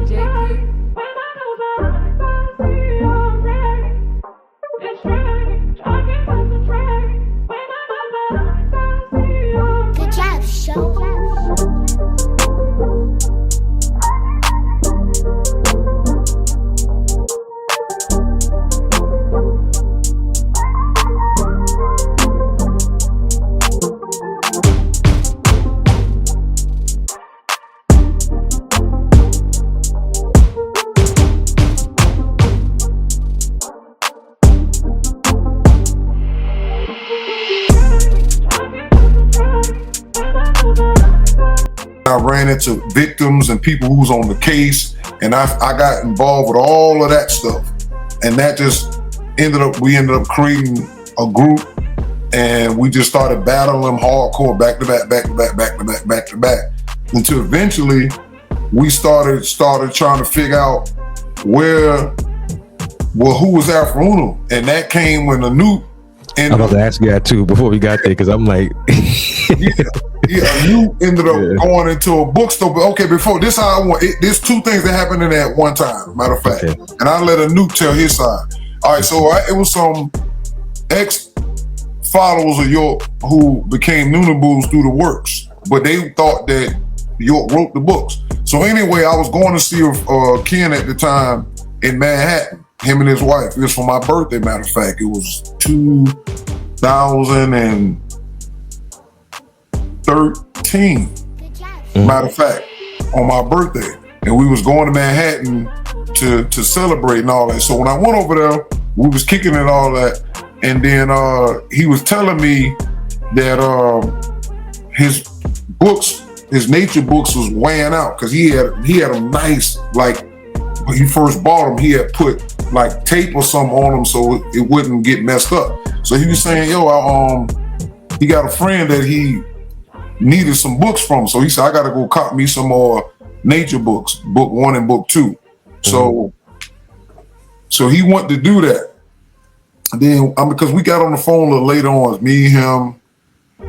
Good job, show. I ran into victims and people who was on the case, and I got involved with all of that stuff, and that just we ended up creating a group, and we just started battling them hardcore back to back, until eventually we started trying to figure out who was Afro Uno, and that came when the Noot. I'm about to ask you that too before we got there, because I'm like, you ended up going into a bookstore. But okay, before this, there's two things that happened in that one time. Matter of fact, and I let a Noot tell his side. All right, so it was some ex-followers of York who became Noonaboos through the works, but they thought that York wrote the books. So anyway, I was going to see Ken at the time in Manhattan. Him and his wife. It was for my birthday, matter of fact. It was 2013. Matter of fact, on my birthday. And we was going to Manhattan to celebrate and all that. So when I went over there, we was kicking and all that. And then he was telling me that his nature books was weighing out, because he had a nice, like, when he first bought them, he had put like tape or something on them so it wouldn't get messed up. So he was saying, he got a friend that he needed some books from. So he said, I gotta go cop me some more nature books, book 1 and book 2. So he wanted to do that. Then because we got on the phone a little later on, me, him,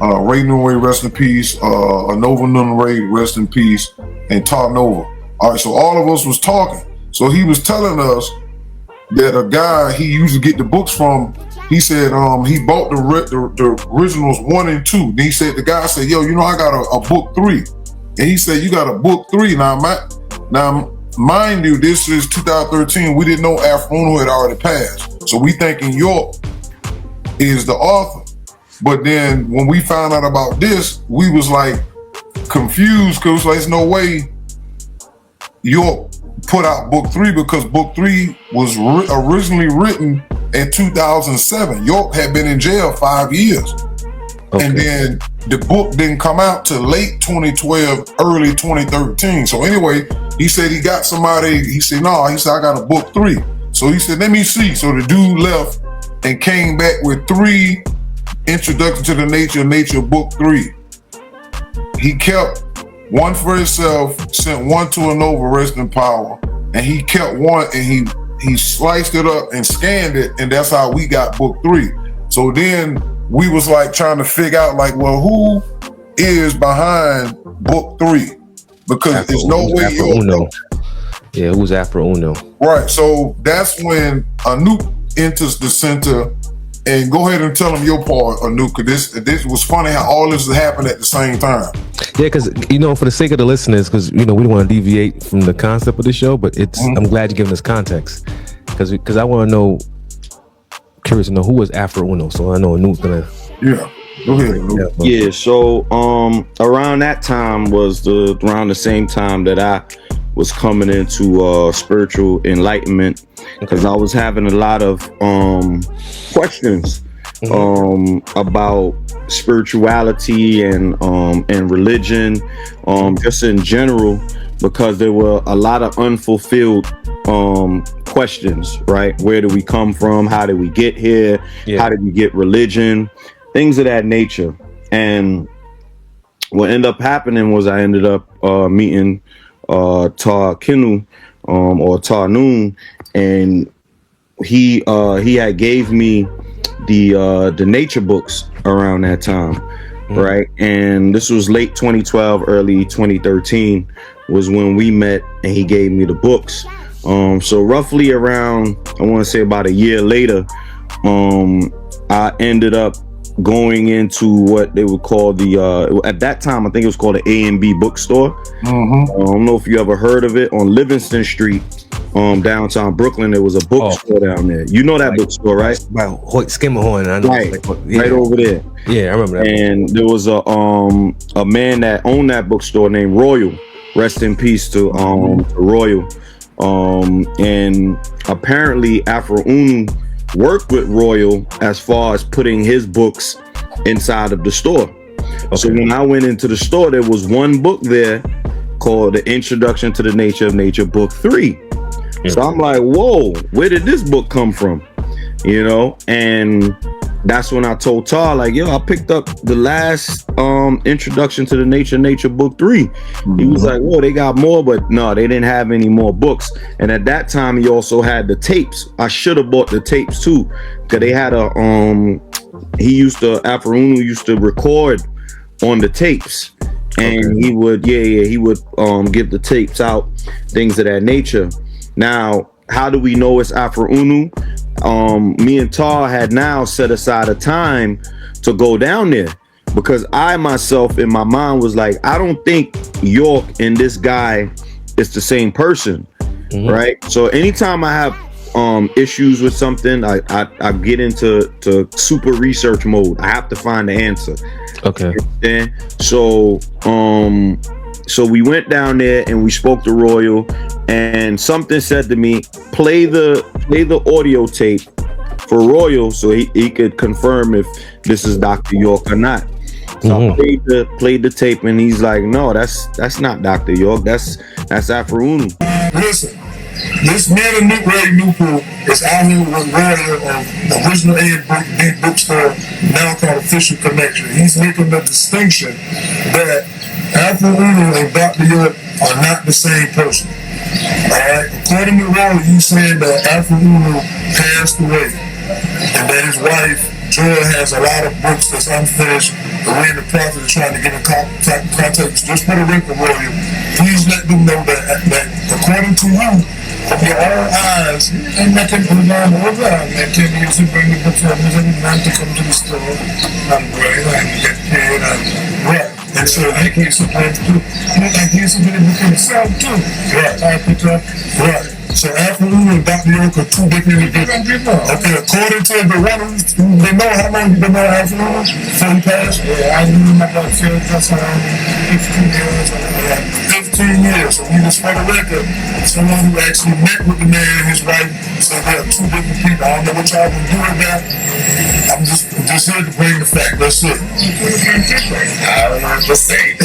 Ray Noone, rest in peace, Nova Noone, rest in peace, and Todd Nova. All right, so all of us was talking. So he was telling us that a guy he used to get the books from, he said he bought the originals 1 and 2. Then he said, the guy said, yo, I got a book 3. And he said, you got a book 3. Now mind you, this is 2013. We didn't know Afro Uno had already passed. So we thinking York is the author. But then when we found out about this, we was like confused, because there's no way York put out book 3, because book 3 was originally written in 2007. York had been in jail 5 years. And then the book didn't come out till late 2012, early 2013. So anyway, he said he got somebody, he said, no, he said, I got a book 3. So he said, let me see. So the dude left and came back with 3 Introduction to the Nature book 3. He kept 1 for himself, sent 1 to a Nova, rest in power, and he kept 1 and he sliced it up and scanned it, and that's how we got book 3. So then we was like trying to figure out, like, well, who is behind book 3? Because there's no way Afro Uno. Yeah, it was Afro Uno. Right. So that's when Noot enters the center. And go ahead and tell them your part, Noot, because this was funny how all this happened at the same time. Yeah, because for the sake of the listeners, because we don't want to deviate from the concept of the show, but I'm glad you're giving us context, because I want to know, curious to know, who was Afro Uno, so I know Noot's gonna. Yeah, go ahead. Noot. Yeah, so around that time was around the same time that I was coming into spiritual enlightenment, because I was having a lot of questions about spirituality and religion, just in general, because there were a lot of unfulfilled questions, right? Where do we come from? How did we get here? Yeah. How did we get religion? Things of that nature. And what ended up happening was I ended up meeting Ta Kinu or Ta Noone, and he had gave me the nature books around that time. right? And this was late 2012, early 2013 was when we met, and he gave me the books. So roughly around, I want to say about a year later, I ended up going into what they would call the at that time I think it was called the A&B bookstore. I don't know if you ever heard of it. On Livingston Street, downtown Brooklyn, there was a bookstore down there. You know that bookstore, right? By Skimmerhorn. I know. Right, right over there. Yeah, I remember that. And there was a man that owned that bookstore named Royal. Rest in peace to Royal. And apparently Afro Unu worked with Royal as far as putting his books inside of the store. So when I went into the store, there was one book there called The Introduction to the Nature of Nature, Book 3. So I'm like, whoa, where did this book come from? You know, and that's when I told Tar, like, yo, I picked up the last Introduction to the Nature Book 3. He was like, whoa, they got more, but no, they didn't have any more books. And at that time, he also had the tapes. I should have bought the tapes too, because they had a Afro Unu used to record on the tapes, and he would give the tapes out, things of that nature. Now, how do we know it's Afro Unu? Me and Tar had now set aside a time to go down there, because I myself in my mind was like, I don't think York and this guy is the same person, right? So anytime I have issues with something, I get into super research mode. I have to find the answer. Okay. And so we went down there and we spoke to Royal, and something said to me, play the audio tape for Royal so he could confirm if this is Dr. York or not. So I played the tape, and he's like, no, that's not Dr. York. That's Afro Unu. Listen, this man in Noot Ray Newpool is out here with Royal of the original A&B bookstore, now called Official Connection. He's making the distinction that Afro Unu and Dr. York are not the same person. Alright, according to Royal, he's saying that Afro Unu passed away, and that his wife Joy has a lot of books that's unfinished, and we're in the process of trying to get in contact. Just for the record, Royal, please let them know that according to you, from your own eyes, and that can put on over, that can use to bring the books up, and not to come to the store, I'm great, and get paid, right. And so I can't support too. I can't support the book himself too. Right. I pick up. Right. So Afro Unu and Dr. York are two different individuals. Okay, according to the one they know how long you been know Afro Unu before he passed? Yeah, I knew him about just around 15 years. 15 years. So we just for the record, someone who actually met with the man and his wife, so they're two different people. I don't know what y'all gonna do with that. I'm just here to bring the fact. That's it. I don't know what to say. I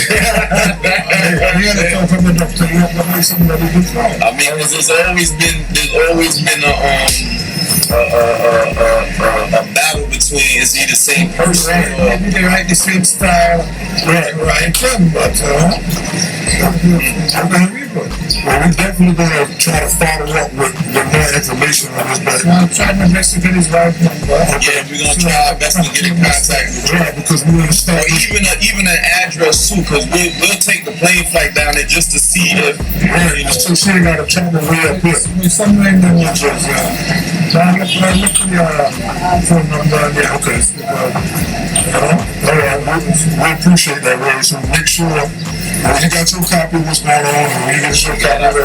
mean, there's always been a battle between, is he the same person? Maybe they write the same style. Right. But we're definitely gonna try to follow up with more information on this. But I'm trying to investigate his life. Yeah, we're gonna try our best to get in contact with him. Right, because we understand. Even an address too, because we'll take the plane flight down there just to see if So she ain't got a channel way up here. Somewhere in the address. Look at the phone number. Yeah, okay. All right, we appreciate that, Ray. So make sure you got your copy of what's going on, and you get your copy of it.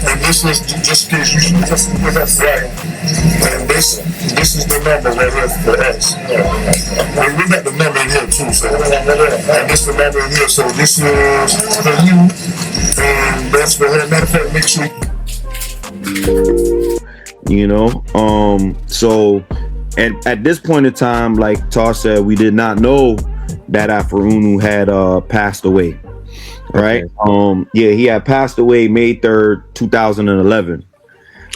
And this is just in case you should just give us right. And this is the number right here for us. We got the number in here too, so and this is the number in here. So this is for you, and that's for her. Matter of fact, make sure. You know, so at this point in time, like Tar said, we did not know that Afro Unu had passed away. Right? Yeah, he had passed away May 3rd, 2011.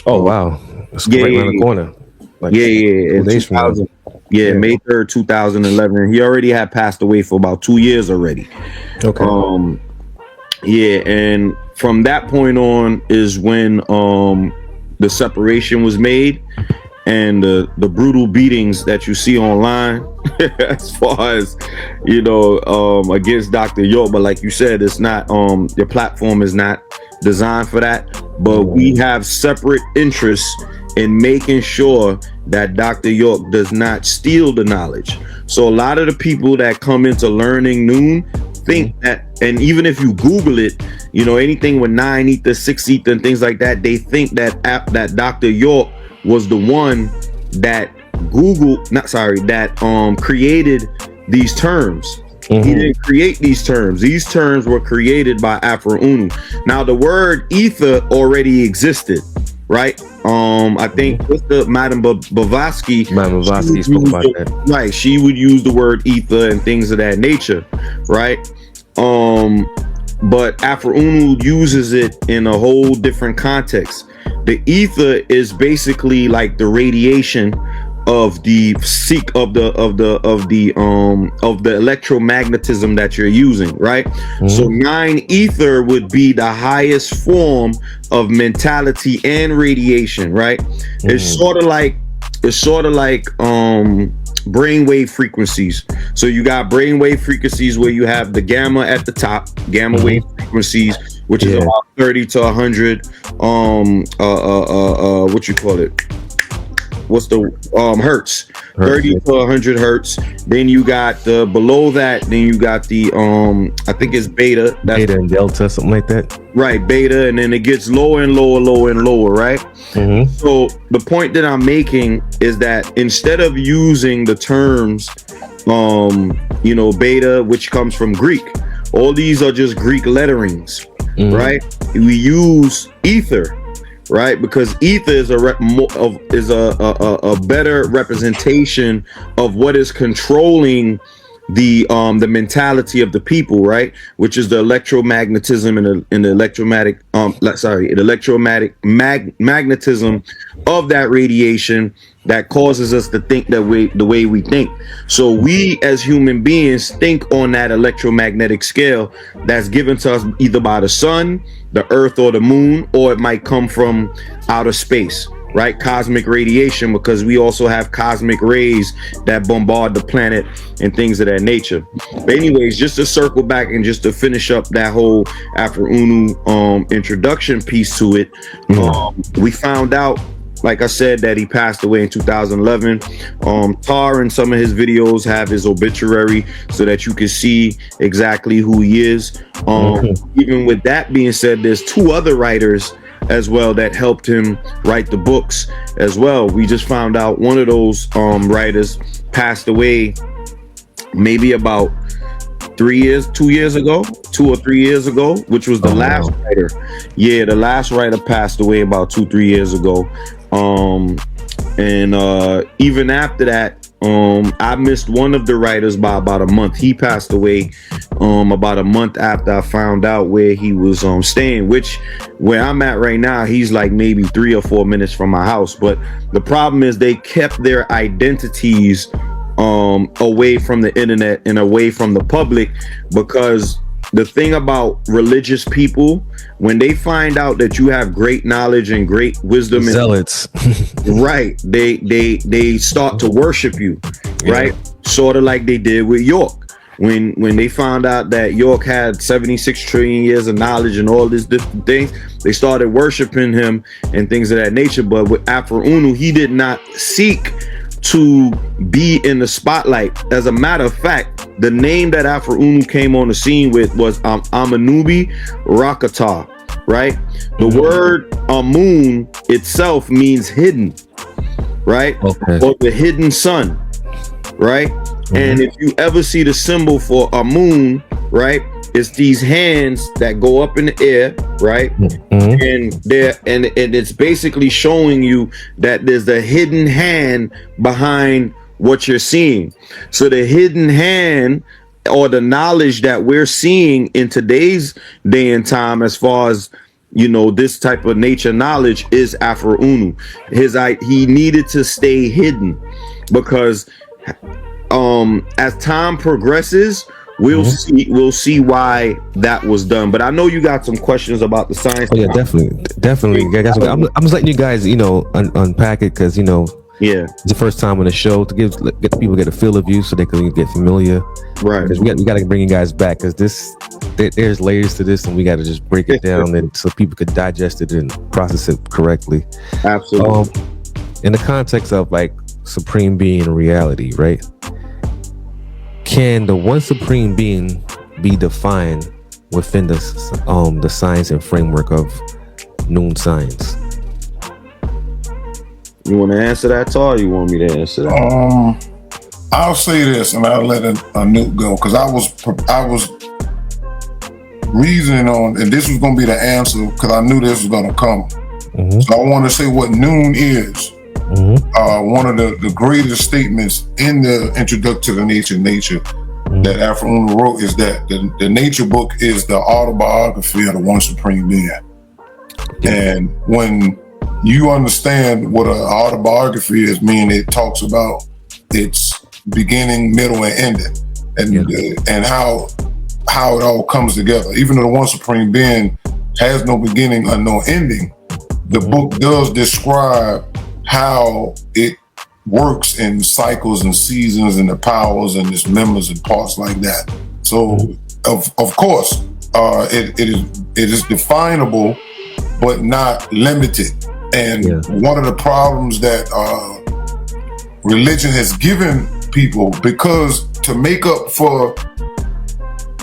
Oh wow. That's right around the corner. Like Yeah. May 3rd, 2011. He already had passed away for about 2 years already. Okay. Yeah, and from that point on is when the separation was made, and the brutal beatings that you see online as far as against Dr. York. But like you said, it's not your platform is not designed for that, but we have separate interests in making sure that Dr. York does not steal the knowledge. So a lot of the people that come into learning Noone think that, and even if you Google it, anything with 9 ether, 6 ether, and things like that, they think that that Dr. York was the one that created these terms. He didn't create these terms. These terms were created by Afro Unu. Now the word ether already existed, right? I think Madame Blavatsky spoke about that. Right, she would use the word ether and things of that nature, right? But Afro Unu uses it in a whole different context. The ether is basically like the radiation of the electromagnetism that you're using, right? So 9 ether would be the highest form of mentality and radiation, right? It's sort of like brainwave frequencies. So you got brainwave frequencies where you have the gamma at the top, gamma wave frequencies, which is about 30 to 100 what you call it? What's the hertz? 30 to 100 hertz. Then you got the below that. Then you got the I think it's beta. That's beta and delta, something like that. Right, beta, and then it gets lower and lower, lower and lower. Right. So the point that I'm making is that instead of using the terms, beta, which comes from Greek, all these are just Greek letterings, right? We use ether. Right, because ether is a better representation of what is controlling the mentality of the people, right? Which is the electromagnetism and the magnetism of that radiation that causes us to think the way we think. So we as human beings think on that electromagnetic scale that's given to us either by the sun, the earth, or the moon, or it might come from outer space, right? Cosmic radiation, because we also have cosmic rays that bombard the planet and things of that nature. But anyways, just to circle back and just to finish up that whole Afro Unu introduction piece to it, we found out, like I said, that he passed away in 2011. Tar and some of his videos have his obituary so that you can see exactly who he is. Even with that being said, there's 2 other writers as well that helped him write the books as well. We just found out one of those writers passed away maybe about 2 or 3 years ago, which was the last writer. Yeah, the last writer passed away about 2-3 years ago. Even after that, I missed one of the writers by about a month. He passed away about a month after I found out where he was staying, which where I'm at right now, he's like maybe 3 or 4 minutes from my house. But the problem is they kept their identities away from the internet and away from the public, because the thing about religious people, when they find out that you have great knowledge and great wisdom, zealots, right, they start to worship you, right? Sort of like they did with York. When they found out that York had 76 trillion years of knowledge and all these different things, they started worshiping him and things of that nature. But with Afro Unu, he did not seek to be in the spotlight. As a matter of fact, the name that Afro Unu came on the scene with was Amanubi Rakata, right? The word Amun itself means hidden, right? Or the hidden sun, right? And if you ever see the symbol for Amun, right, it's these hands that go up in the air, right? And it's basically showing you that there's a hidden hand behind what you're seeing. So the hidden hand, or the knowledge that we're seeing in today's day and time, as far as this type of nature knowledge, is Afro Unu. He needed to stay hidden, because as time progresses, we'll see why that was done. But I know you got some questions about the science. Oh yeah, definitely. I'm just letting you guys, unpack it, because Yeah. It's the first time on the show to get the people get a feel of you so they can get familiar. Right. Because we got to bring you guys back because there's layers to this and we got to just break it down and so people could digest it and process it correctly. Absolutely. In the context of like supreme being and reality, right? Can the one supreme being be defined within the science and framework of Noone science? You want to answer that, Tar, or you want me to answer that? I'll say this, and I'll let a Noot go because I was reasoning on, and this was going to be the answer because I knew this was going to come. Mm-hmm. So I want to say what Noone is. Mm-hmm. One of the greatest statements in the Introduction to Nature that Afro Uno wrote is that the nature book is the autobiography of the one supreme being. And when you understand what an autobiography is, meaning it talks about its beginning, middle, and ending, and how it all comes together. Even though the one supreme being has no beginning or no ending, the book does describe how it works in cycles and seasons and the powers and its members and parts like that. So of course it is definable but not limited. And one of the problems that religion has given people, because to make up for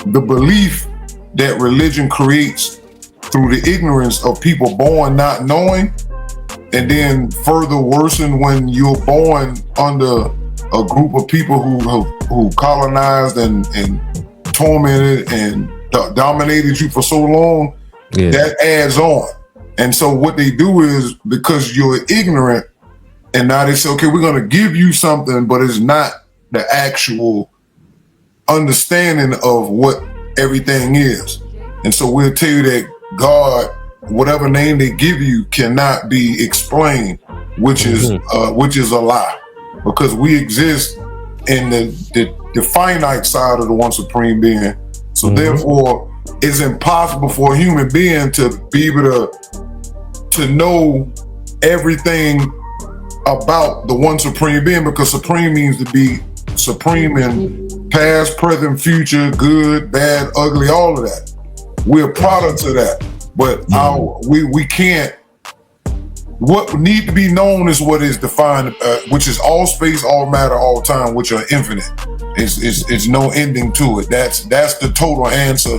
the belief that religion creates through the ignorance of people born not knowing, and then further worsen when you're born under a group of people who colonized and tormented and dominated you for so long, that adds on. And so what they do is, because you're ignorant, and now they say, okay, we're going to give you something, but it's not the actual understanding of what everything is. And so we'll tell you that God, whatever name they give you, cannot be explained, which is a lie, because we exist in the finite side of the one supreme being. So therefore, it's impossible for a human being to be able to know everything about the one supreme being, because supreme means to be supreme in past, present, future, good, bad, ugly, all of that. We're products of that. But we can't. What need to be known is what is defined, which is all space, all matter, all time, which are infinite. It's no ending to it. That's the total answer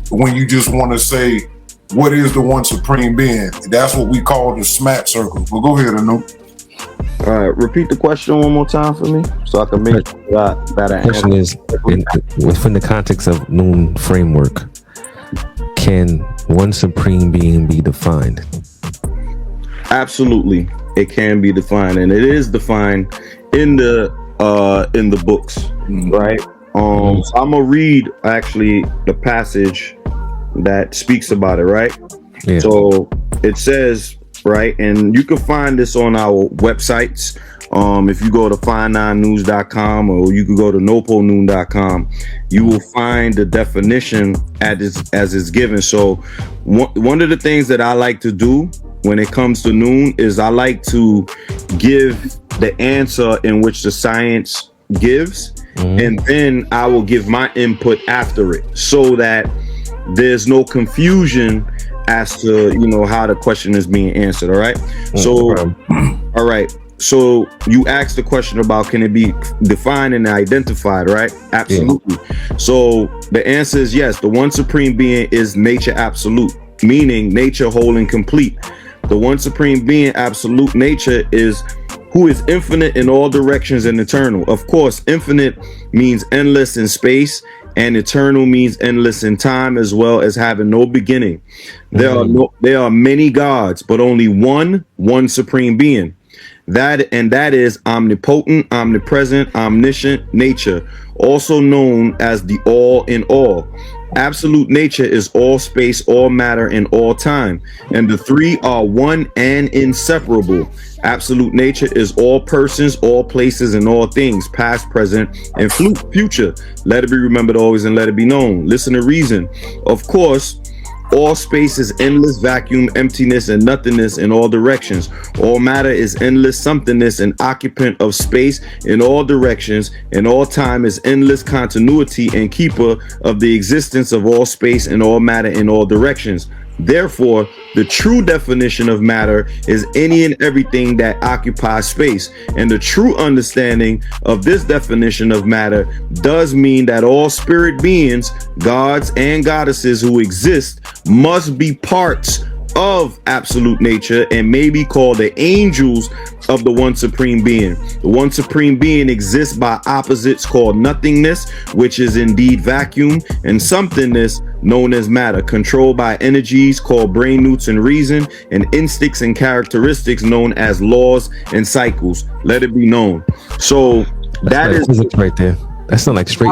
when you just want to say what is the one supreme being. That's what we call the SMAT circle. But go ahead, Noot. All right, repeat the question one more time for me, so I can make that better. The question is, within the context of Noone framework, can one supreme being be defined? Absolutely, it can be defined, and it is defined in the books, right? So I'm gonna read actually the passage that speaks about it, right? Yeah. So it says, right, and you can find this on our websites. If you go to fine9news.com or you can go to noponoon.com, you will find the definition as it's given. So one of the things that I like to do when it comes to Noone is I like to give the answer in which the science gives, and then I will give my input after it, so that there's no confusion as to, how the question is being answered. All right. So, all right. So you asked the question about, can it be defined and identified, right? Absolutely. Yeah. So the answer is yes. The one supreme being is nature absolute, meaning nature whole and complete. The one supreme being, absolute nature, is who is infinite in all directions and eternal. Of course, infinite means endless in space, and eternal means endless in time, as well as having no beginning. There are many gods, but only one supreme being. That is omnipotent, omnipresent, omniscient nature, also known as the all in all. Absolute nature is all space, all matter, and all time, and the three are one and inseparable. Absolute nature is all persons, all places, and all things, past, present, and future. Let it be remembered always, and let it be known. Listen to reason. Of course, All space is endless vacuum, emptiness, and nothingness in all directions. All matter is endless somethingness and occupant of space in all directions, and all time is endless continuity and keeper of the existence of all space and all matter in all directions. Therefore, the true definition of matter is any and everything that occupies space. And the true understanding of this definition of matter does mean that all spirit beings, gods and goddesses who exist, must be parts of absolute nature and may be called the angels of the one supreme being. The one supreme being exists by opposites called nothingness, which is indeed vacuum, and somethingness known as matter, controlled by energies called brain, newts, and reason, and instincts and characteristics known as laws and cycles. Let it be known. So that is physics right there. That sounds like straight.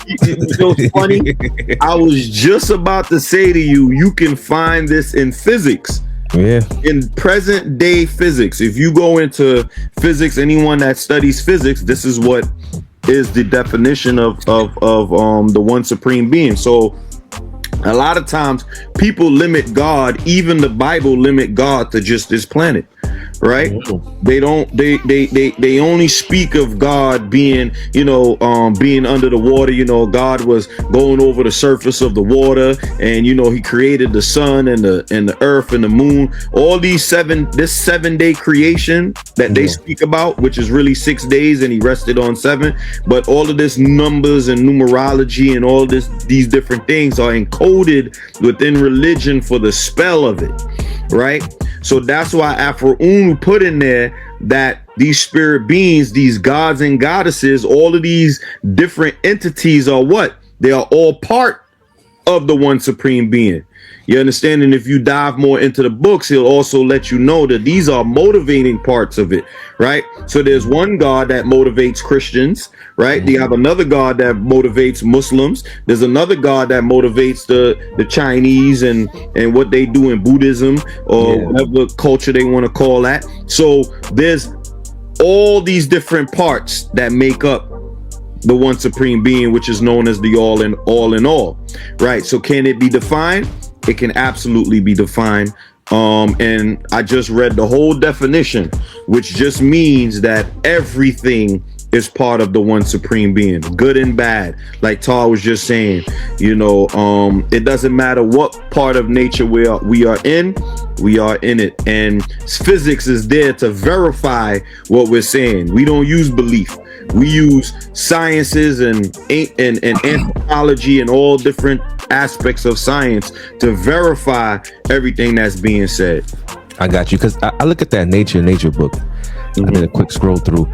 It's funny. I was just about to say to you, you can find this in physics. Yeah. In present day physics, if you go into physics, anyone that studies physics, this is what is the definition of the one supreme being. So a lot of times people limit God, even the Bible limit God to just this planet, right? They don't, they only speak of God being, being under the water. God was going over the surface of the water, and he created the sun and the earth and the moon, all these this 7-day creation that they speak about, which is really 6 days, and he rested on 7. But all of this numbers and numerology and all these different things are encoded within religion for the spell of it, right? So that's why Afro-Unu put in there that these spirit beings, these gods and goddesses, all of these different entities are what? They are all part of the one supreme being. You understand? And if you dive more into the books, he'll also let you know that these are motivating parts of it, right? So there's one God that motivates Christians, right? They have another God that motivates Muslims. There's another God that motivates the Chinese and what they do in Buddhism or whatever culture they want to call that. So there's all these different parts that make up the one supreme being, which is known as the all in all, right? So can it be defined? It can absolutely be defined. And I just read the whole definition, which just means that everything is part of the one supreme being, good and bad. Like Tar was just saying, it doesn't matter what part of nature we are in it. And physics is there to verify what we're saying. We don't use belief. We use sciences and anthropology and all different aspects of science to verify everything that's being said. I got you, because I look at that nature book. I did a quick scroll through,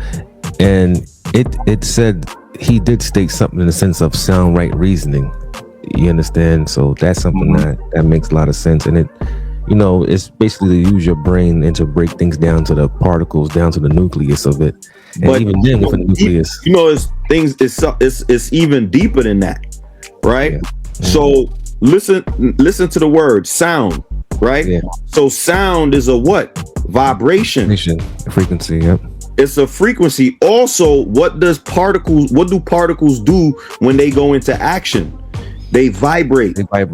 and it said he did state something in the sense of sound right reasoning. You understand? So that's something that makes a lot of sense. And it's basically to use your brain and to break things down to the particles, down to the nucleus of it. And but even then, with a nucleus, it's even deeper than that, right? Yeah. So listen to the word sound, right? Yeah. So sound is a what? Vibration. Frequency. Yep. It's a frequency. Also, what do particles do when they go into action? They vibrate. Right.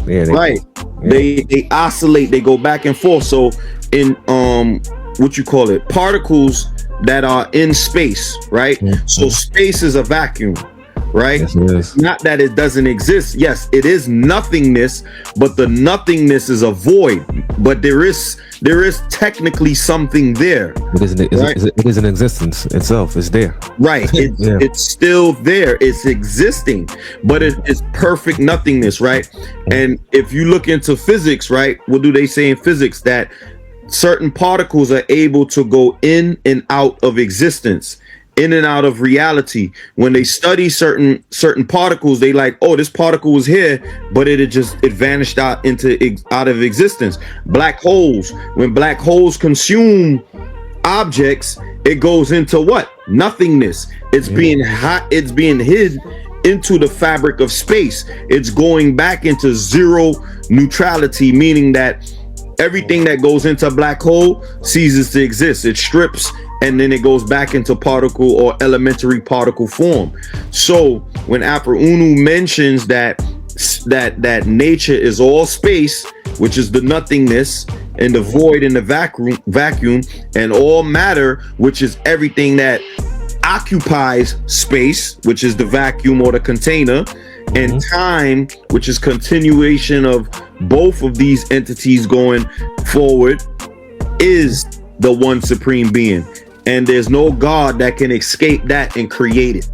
Yeah. They oscillate. They go back and forth. So in particles that are in space, right? Mm-hmm. So space is a vacuum, right? Yes, it is. Not that it doesn't exist. Yes, it is nothingness, but the nothingness is a void. But there is technically something there. It is an existence itself. It's there. Right. It's still there. It's existing, but it's perfect nothingness, right? And if you look into physics, right, what do they say in physics? That certain particles are able to go in and out of existence, in and out of reality. When they study certain particles, they like, oh, this particle was here, but it vanished out of existence. Black holes, when black holes consume objects, it goes into what? Nothingness. It's being hid into the fabric of space. It's going back into zero neutrality, meaning that everything that goes into a black hole ceases to exist. It strips, and then it goes back into particle or elementary particle form. So when Afro-Unu mentions that that nature is all space, which is the nothingness, and the void in the vacuum, and all matter, which is everything that occupies space, which is the vacuum or the container, and time, which is continuation of both of these entities going forward, is the one supreme being. And there's no God that can escape that and create it.